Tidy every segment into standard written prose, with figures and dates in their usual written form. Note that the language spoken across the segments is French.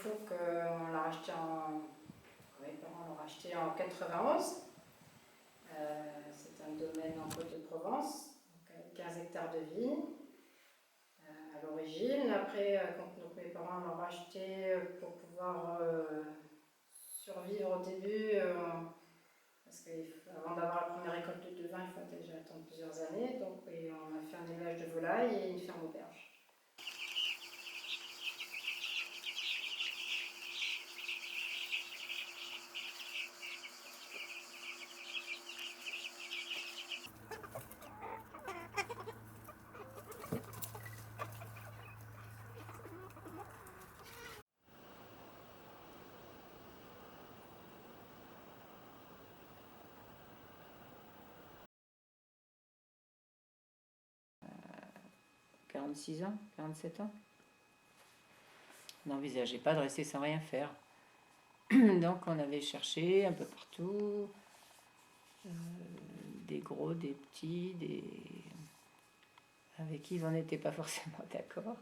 Fouque, on l'a racheté mes parents l'ont racheté en 91. C'est un domaine en Côte-de-Provence, 15 hectares de vignes à l'origine. Après, quand mes parents l'ont racheté pour pouvoir survivre au début, parce qu'avant d'avoir la première récolte de vin, il faut déjà attendre plusieurs années. Donc, on a fait un élevage de volailles et une ferme auberge. « 46 ans, 47 ans. On n'envisageait pas de rester sans rien faire. Donc on avait cherché un peu partout, des gros, des petits, avec qui on n'était pas forcément d'accord.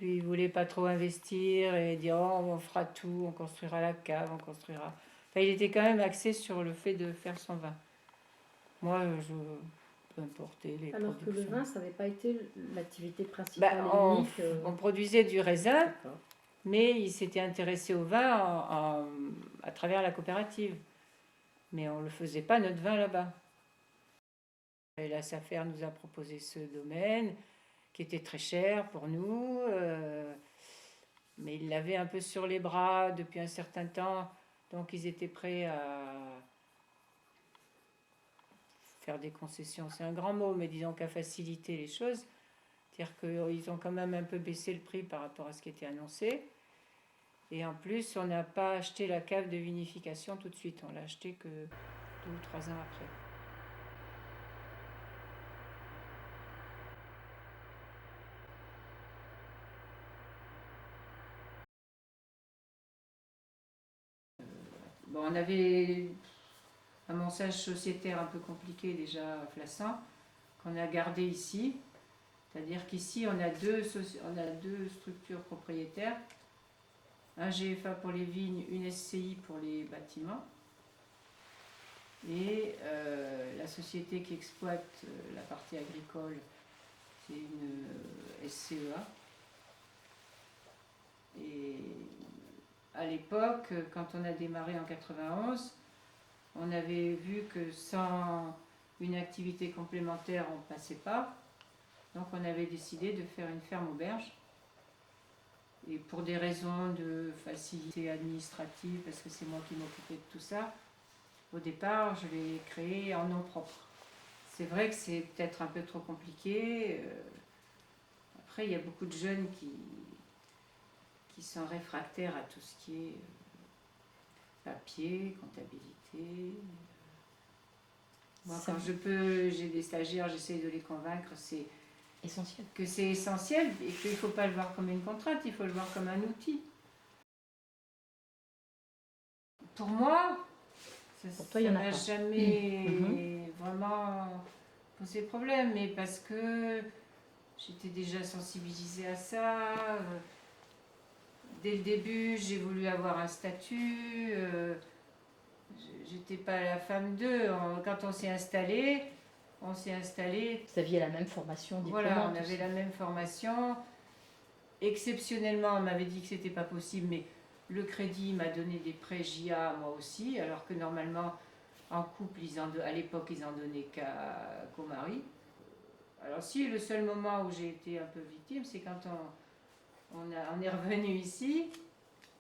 Lui, il voulait pas trop investir et dire oh, on fera tout, on construira la cave, on construira. Enfin, il était quand même axé sur le fait de faire son vin. Moi, peu importe les Alors productions. que le vin, ça n'avait pas été l'activité principale et unique. On produisait du raisin, mais il s'était intéressé au vin à travers la coopérative. Mais on ne le faisait pas notre vin là-bas. Et la SAFER nous a proposé ce domaine qui était très cher pour nous, mais ils l'avaient un peu sur les bras depuis un certain temps, donc ils étaient prêts à faire des concessions. C'est un grand mot, mais disons qu'à faciliter les choses. C'est-à-dire qu'ils ont quand même un peu baissé le prix par rapport à ce qui était annoncé. Et en plus, on n'a pas acheté la cave de vinification tout de suite. On l'a acheté que 2 ou 3 ans après. Bon, on avait un montage sociétaire un peu compliqué déjà à Flassan, qu'on a gardé ici. C'est-à-dire qu'ici, on a deux structures propriétaires. Un GFA pour les vignes, une SCI pour les bâtiments. Et la société qui exploite la partie agricole, c'est une SCEA. Et à l'époque, quand on a démarré en 91, on avait vu que sans une activité complémentaire, on ne passait pas. Donc on avait décidé de faire une ferme auberge. Et pour des raisons de facilité administrative, parce que c'est moi qui m'occupais de tout ça, au départ, je l'ai créé en nom propre. C'est vrai que c'est peut-être un peu trop compliqué. Après, il y a beaucoup de jeunes qui sont réfractaires à tout ce qui est papier, comptabilité. Moi, quand je peux, j'ai des stagiaires, j'essaie de les convaincre, c'est essentiel. Que c'est essentiel et qu'il ne faut pas le voir comme une contrainte, il faut le voir comme un outil. Pour moi, ça n'a jamais vraiment posé problème, mais parce que j'étais déjà sensibilisée à ça. Dès le début, j'ai voulu avoir un statut. J'étais pas la femme d'eux. Quand on s'est installé. Vous aviez la même formation diplômante. Voilà, on avait la même formation. Exceptionnellement, on m'avait dit que c'était pas possible, mais le crédit m'a donné des prêts JA moi aussi, alors que normalement, en couple, à l'époque, ils en donnaient qu'au mari. Alors si, le seul moment où j'ai été un peu victime, c'est quand on est revenu ici,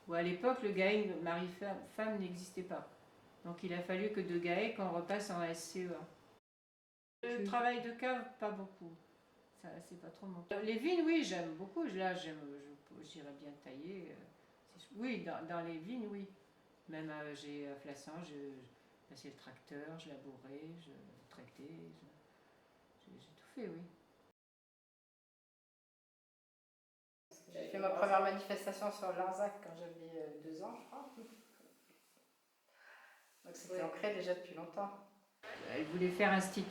où à l'époque, le GAEC mari-femme n'existait pas. Donc il a fallu que de GAEC, on repasse en SCEA. Le travail de cave, pas beaucoup. Ça, c'est pas trop mon temps. Les vignes, oui, j'aime beaucoup. Là, j'irais bien tailler. Oui, dans les vignes, oui. Même j'ai à Flassan, je passais le tracteur, je labourais, je tractais. J'ai tout fait, oui. J'ai fait ma première manifestation sur Larzac quand j'avais 2 ans, je crois. Donc c'était ancré déjà depuis longtemps. Elle voulait faire un stit.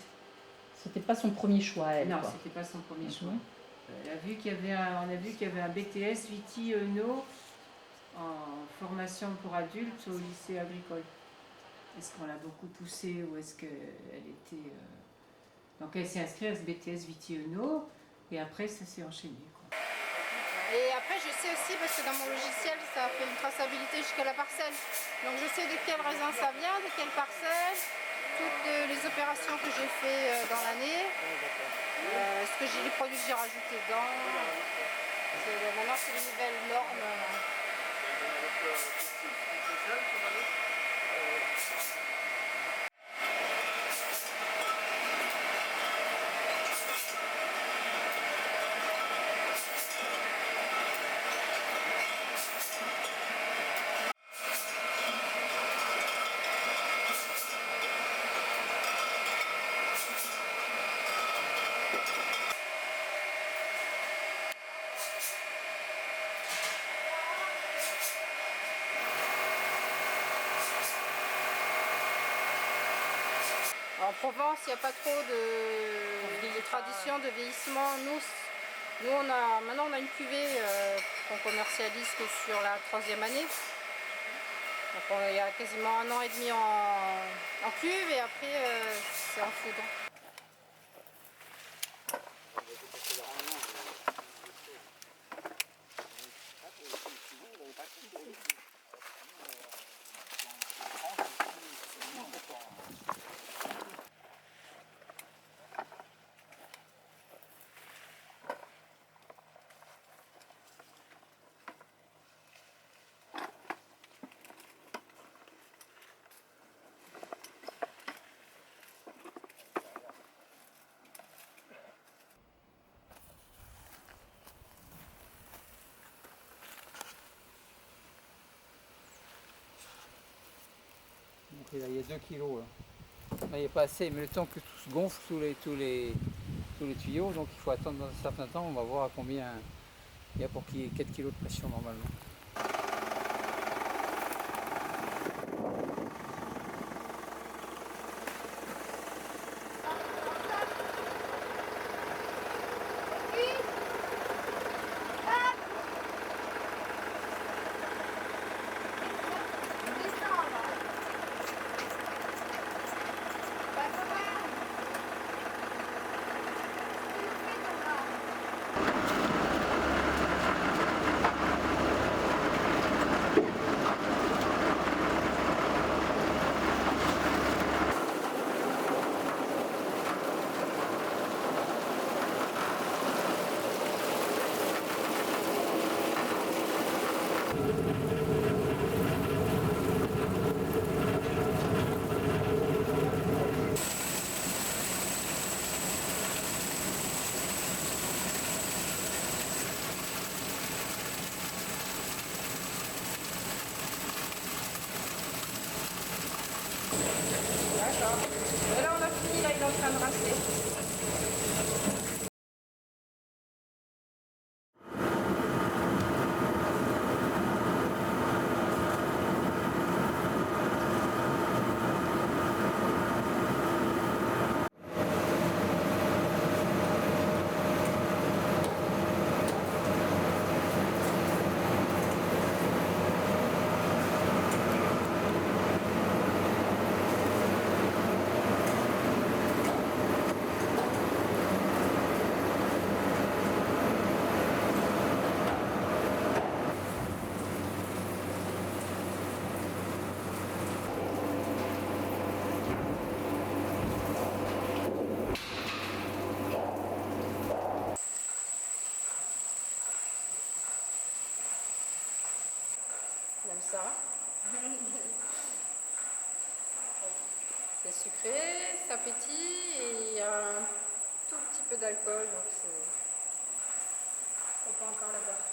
C'était pas son premier choix, elle. Non, c'était pas son premier choix. On a vu qu'il y avait un BTS Viti Eno en formation pour adultes au lycée agricole. Est-ce qu'on l'a beaucoup poussée ou est-ce qu'elle était... Donc elle s'est inscrite à ce BTS Vitiono et après ça s'est enchaîné, quoi. Et après je sais aussi, parce que dans mon logiciel ça fait une traçabilité jusqu'à la parcelle. Donc je sais de quel raisin ça vient, de quelle parcelle, toutes les opérations que j'ai fait dans l'année, les produits que j'ai rajoutés dedans. Maintenant c'est les nouvelles normes. En Provence, il n'y a pas trop de tradition de vieillissement. Nous maintenant on a une cuvée qu'on commercialise que sur la 3e année. Donc il y a quasiment 1 an et demi en cuve et après c'est en foudre. Donc là, il y a 2 kilos. Là, il n'y a pas assez, mais le temps que tout se gonfle tous les tuyaux, donc il faut attendre dans un certain temps. On va voir à combien il y a pour qu'il y ait 4 kilos de pression normalement. D'accord. Et là on a fini, là il est en train de rincer. Comme ça. C'est sucré, ça pétille et il y a un tout petit peu d'alcool, donc on peut encore la boire.